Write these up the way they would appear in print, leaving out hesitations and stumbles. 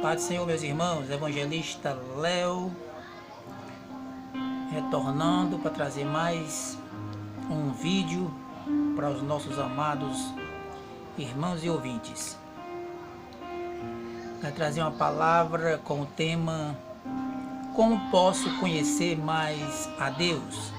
Paz do Senhor, meus irmãos, evangelista Léo, retornando para trazer mais um vídeo para os nossos amados irmãos e ouvintes. Vai trazer uma palavra com o tema: como posso conhecer mais a Deus?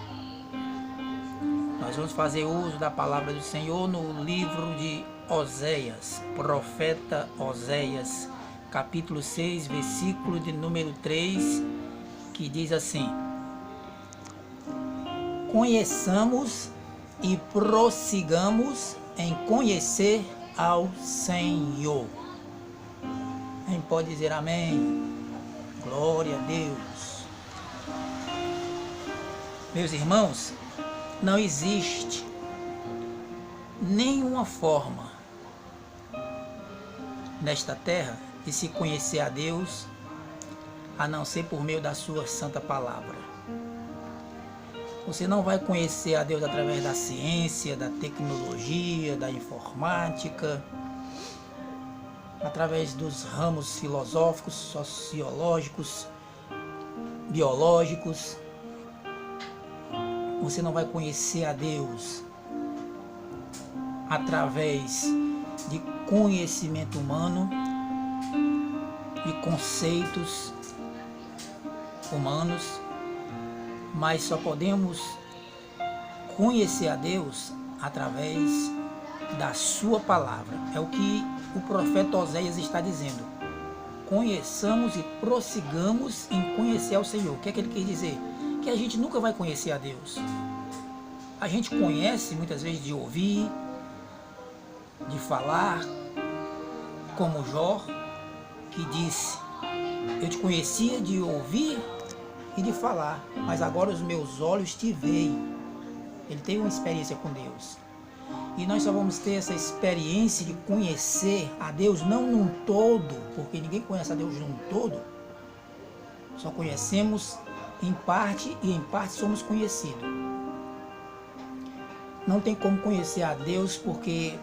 Nós vamos fazer uso da palavra do Senhor no livro de Oséias, profeta Oséias, capítulo 6, versículo de número 3, que diz assim: conheçamos e prossigamos em conhecer ao Senhor. Quem pode dizer amém? Glória a Deus. Meus irmãos, não existe nenhuma forma nesta terra de se conhecer a Deus a não ser por meio da sua santa palavra. Você não vai conhecer a Deus através da ciência, da tecnologia, da informática, através dos ramos filosóficos, sociológicos, biológicos. Você não vai conhecer a Deus através de conhecimento humano, de conceitos humanos, mas só podemos conhecer a Deus através da sua palavra. É o que o profeta Oséias está dizendo. Conheçamos e prossigamos em conhecer ao Senhor. O que é que ele quer dizer? Que a gente nunca vai conhecer a Deus. A gente conhece muitas vezes de ouvir, de falar, como Jó, que disse: eu te conhecia de ouvir e de falar, mas agora os meus olhos te veem. Ele teve uma experiência com Deus. E nós só vamos ter essa experiência de conhecer a Deus não num todo, porque ninguém conhece a Deus num todo. Só conhecemos em parte e em parte somos conhecidos. Não tem como conhecer a Deus porque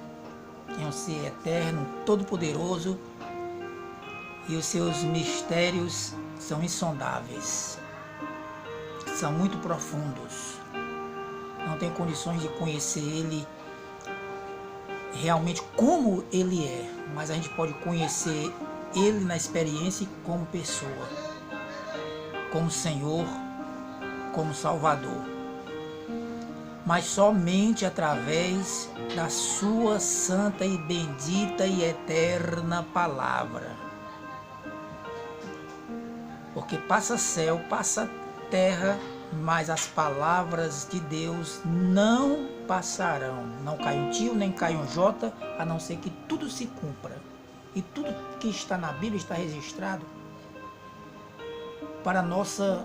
é um ser eterno, todo-poderoso, e os seus mistérios são insondáveis, são muito profundos. Não tem condições de conhecer Ele realmente como Ele é, mas a gente pode conhecer Ele na experiência como pessoa, como Senhor, como Salvador, mas somente através da sua santa e bendita e eterna palavra. Porque passa céu, passa terra, mas as palavras de Deus não passarão. Não cai um tio, nem cai um jota, a não ser que tudo se cumpra. E tudo que está na Bíblia está registrado para a nossa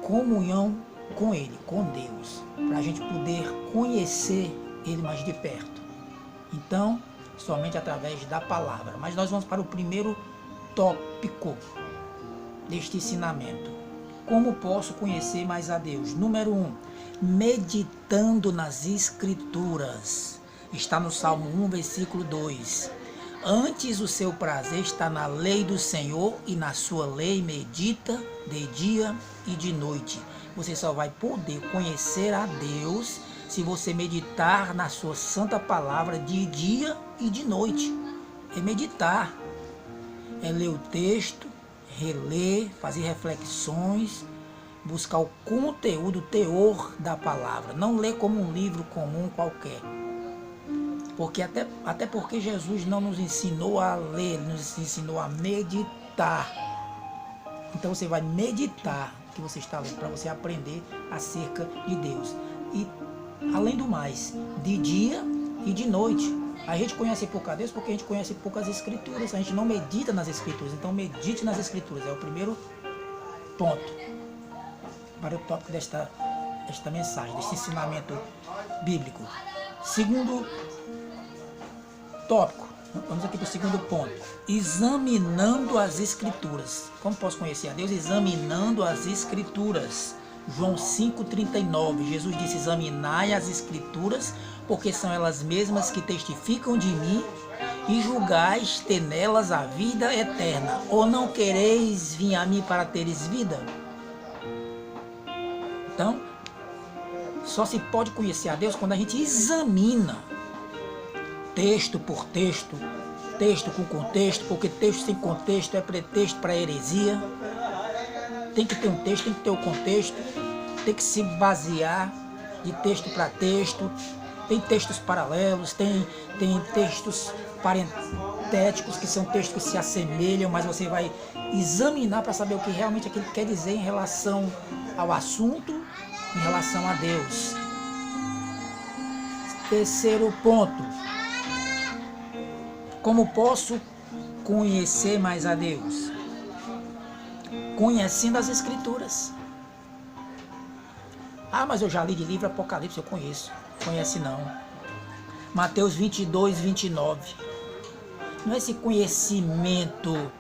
comunhão com Ele, com Deus, para a gente poder conhecer Ele mais de perto. Então, somente através da palavra. Mas nós vamos para o primeiro tópico deste ensinamento. Como posso conhecer mais a Deus? Número 1, meditando nas Escrituras. Está no Salmo 1, versículo 2. Antes o seu prazer está na lei do Senhor, e na sua lei medita de dia e de noite. Você só vai poder conhecer a Deus se você meditar na sua santa palavra de dia e de noite. É meditar, é ler o texto, reler, fazer reflexões, buscar o conteúdo, o teor da palavra. Não ler como um livro comum qualquer. Porque até porque Jesus não nos ensinou a ler, ele nos ensinou a meditar. Então você vai meditar o que você está lendo, para você aprender acerca de Deus. E além do mais, de dia e de noite. A gente conhece pouco a Deus porque a gente conhece poucas Escrituras. A gente não medita nas Escrituras. Então medite nas Escrituras. É o primeiro ponto para o tópico desta mensagem, deste ensinamento bíblico. Segundo tópico, vamos aqui para o segundo ponto: examinando as Escrituras. Como posso conhecer a Deus? Examinando as Escrituras. João 5,39, Jesus disse: examinai as Escrituras, porque são elas mesmas que testificam de mim, e julgais ter nelas a vida eterna. Ou não quereis vir a mim para teres vida? Então, só se pode conhecer a Deus quando a gente examina texto por texto, texto com contexto, porque texto sem contexto é pretexto para heresia. Tem que ter um texto, tem que ter o contexto, tem que se basear de texto para texto. Tem textos paralelos, tem textos parentéticos, que são textos que se assemelham, mas você vai examinar para saber o que realmente aquilo quer dizer em relação ao assunto, em relação a Deus. Terceiro ponto: como posso conhecer mais a Deus? Conhecendo as Escrituras. Ah, mas eu já li de livro Apocalipse, eu conheço. Conhece não. Mateus 22, 29. Não é esse conhecimento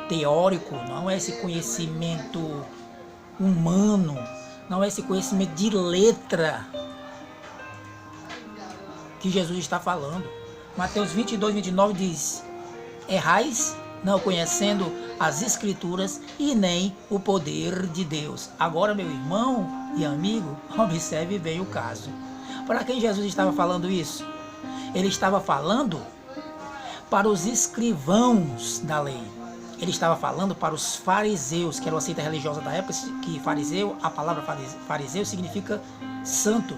teórico, não é esse conhecimento humano, não é esse conhecimento de letra que Jesus está falando. Mateus 22, 29 diz: errais não conhecendo as Escrituras e nem o poder de Deus. Agora, meu irmão e amigo, observe bem o caso. Para quem Jesus estava falando isso? Ele estava falando para os escrivãos da lei. Ele estava falando para os fariseus, que era uma seita religiosa da época, que fariseu, a palavra fariseu significa santo.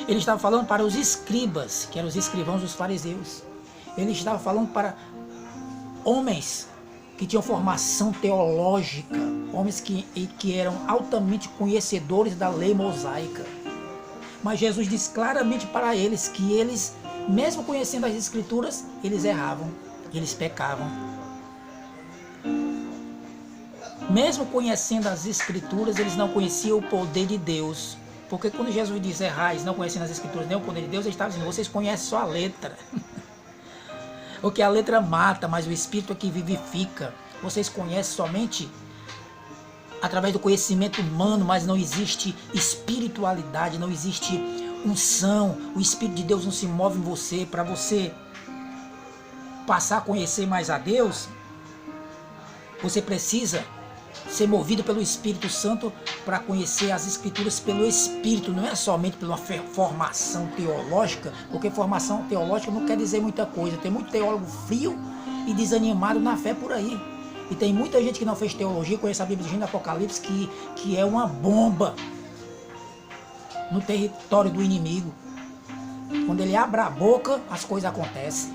Ele estava falando para os escribas, que eram os escrivãos dos fariseus. Ele estava falando para homens que tinham formação teológica, homens que eram altamente conhecedores da lei mosaica. Mas Jesus diz claramente para eles que eles, mesmo conhecendo as Escrituras, eles erravam, eles pecavam. Mesmo conhecendo as Escrituras, eles não conheciam o poder de Deus. Porque quando Jesus diz errais, não conhecendo as Escrituras nem o poder de Deus, ele estava dizendo: vocês conhecem só a letra. Porque a letra mata, mas o Espírito é que vivifica. Vocês conhecem somente através do conhecimento humano, mas não existe espiritualidade, não existe unção. O Espírito de Deus não se move em você. Para você passar a conhecer mais a Deus, você precisa ser movido pelo Espírito Santo para conhecer as Escrituras pelo Espírito, não é somente pela formação teológica, porque formação teológica não quer dizer muita coisa. Tem muito teólogo frio e desanimado na fé por aí. E tem muita gente que não fez teologia, conhece a Bíblia do Apocalipse, que é uma bomba no território do inimigo. Quando ele abre a boca, as coisas acontecem.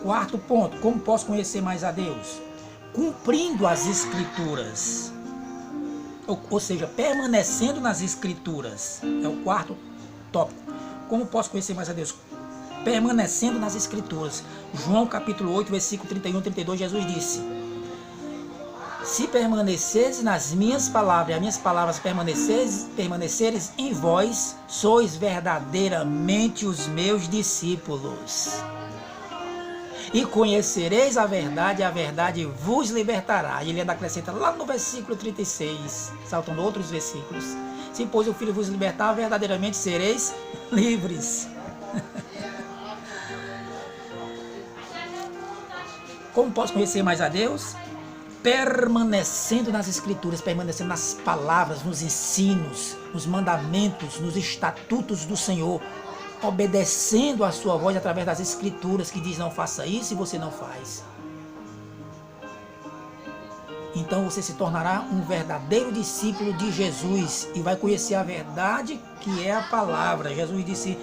Quarto ponto: como posso conhecer mais a Deus? Cumprindo as Escrituras, ou seja, permanecendo nas Escrituras. É o quarto tópico. Como posso conhecer mais a Deus? Permanecendo nas Escrituras. João capítulo 8, versículo 31 e 32, Jesus disse: se permaneceres nas minhas palavras, e as minhas palavras permaneceres em vós, sois verdadeiramente os meus discípulos. E conhecereis a verdade vos libertará. E ele ainda acrescenta lá no versículo 36, saltando outros versículos: se pois o Filho vos libertar, verdadeiramente sereis livres. Como posso conhecer mais a Deus? Permanecendo nas Escrituras, permanecendo nas palavras, nos ensinos, nos mandamentos, nos estatutos do Senhor, obedecendo a sua voz através das Escrituras, que diz: não faça isso, e você não faz. Então você se tornará um verdadeiro discípulo de Jesus e vai conhecer a verdade, que é a palavra. Jesus disse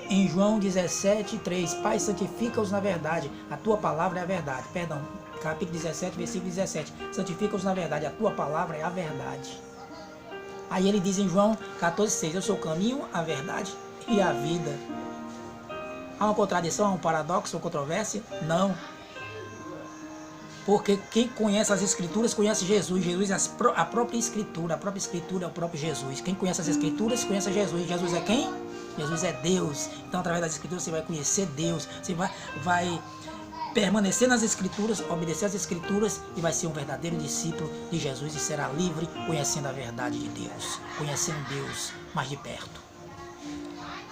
em João 17, 3: Pai, santifica-os na verdade, a tua palavra é a verdade. Perdão, capítulo 17, versículo 17: santifica-os na verdade, a tua palavra é a verdade. Aí ele diz em João 14, 6: eu sou o caminho, a verdade e a vida. Há uma contradição, há um paradoxo, uma controvérsia? Não. Porque quem conhece as Escrituras conhece Jesus. Jesus é a própria Escritura. A própria Escritura é o próprio Jesus. Quem conhece as Escrituras conhece Jesus. Jesus é quem? Jesus é Deus. Então, através das Escrituras, você vai conhecer Deus. Você vai permanecer nas Escrituras, obedecer às Escrituras e vai ser um verdadeiro discípulo de Jesus e será livre, conhecendo a verdade de Deus, conhecendo Deus mais de perto.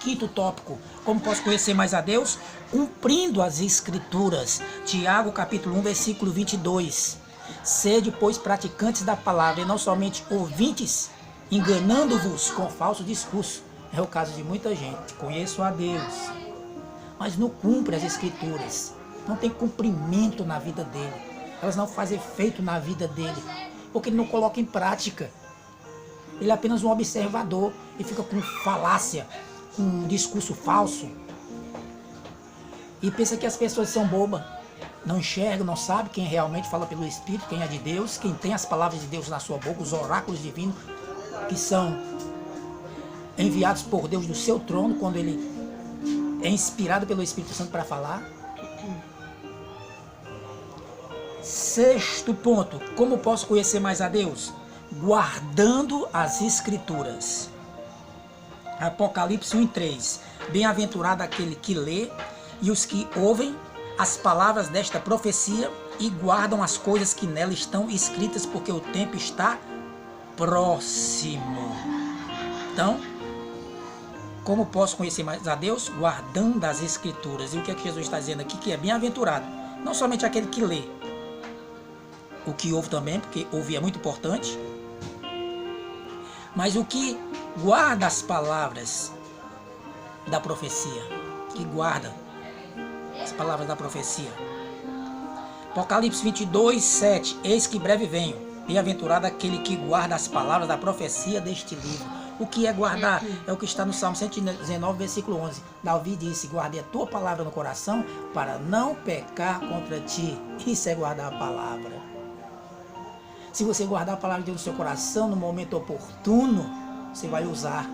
quinto tópico, como posso conhecer mais a Deus? Cumprindo as Escrituras. Tiago, capítulo 1, versículo 22. Sede, pois, praticantes da palavra e não somente ouvintes, enganando-vos com falso discurso. É o caso de muita gente. Conheço a Deus, mas não cumpre as Escrituras. Não tem cumprimento na vida dele. Elas não fazem efeito na vida dele, porque ele não coloca em prática. Ele é apenas um observador e fica com falácia, com um discurso falso. E pensa que as pessoas são bobas. Não enxergam, não sabem quem realmente fala pelo Espírito, quem é de Deus, quem tem as palavras de Deus na sua boca, os oráculos divinos que são enviados por Deus do seu trono, quando ele é inspirado pelo Espírito Santo para falar. Sexto ponto, como posso conhecer mais a Deus? Guardando as Escrituras. Apocalipse 1:3. Bem-aventurado aquele que lê e os que ouvem as palavras desta profecia e guardam as coisas que nela estão escritas, porque o tempo está próximo. Então, como posso conhecer mais a Deus? Guardando as Escrituras. E o que é que Jesus está dizendo aqui? Que é bem-aventurado. Não somente aquele que lê, o que ouve também, porque ouvir é muito importante, mas o que guarda as palavras da profecia, que guarda as palavras da profecia. Apocalipse 22:7. Eis que breve venho, bem-aventurado aquele que guarda as palavras da profecia deste livro. O que é guardar? É o que está no Salmo 119, versículo 11. Davi disse: guardei a tua palavra no coração para não pecar contra ti. Isso é guardar a palavra. Se você guardar a palavra de Deus no seu coração, no momento oportuno, você vai usar.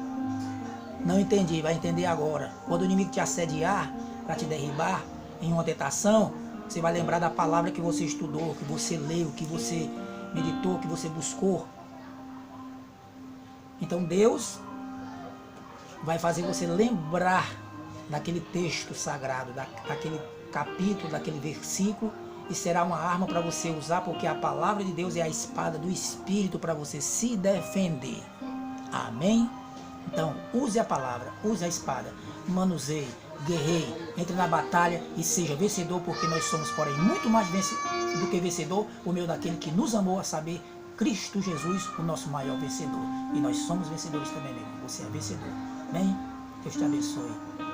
Não entendi, vai entender agora. Quando o inimigo te assediar para te derribar em uma tentação, você vai lembrar da palavra que você estudou, que você leu, que você meditou, que você buscou. Então Deus vai fazer você lembrar daquele texto sagrado, daquele capítulo, daquele versículo, e será uma arma para você usar, porque a palavra de Deus é a espada do Espírito para você se defender. Amém? Então, use a palavra, use a espada, manuseie, guerreie, entre na batalha e seja vencedor, porque nós somos, porém, muito mais do que vencedor, por meio daquele que nos amou, a saber, Cristo Jesus, o nosso maior vencedor. E nós somos vencedores também, meu irmão. Você é vencedor. Amém? Deus te abençoe.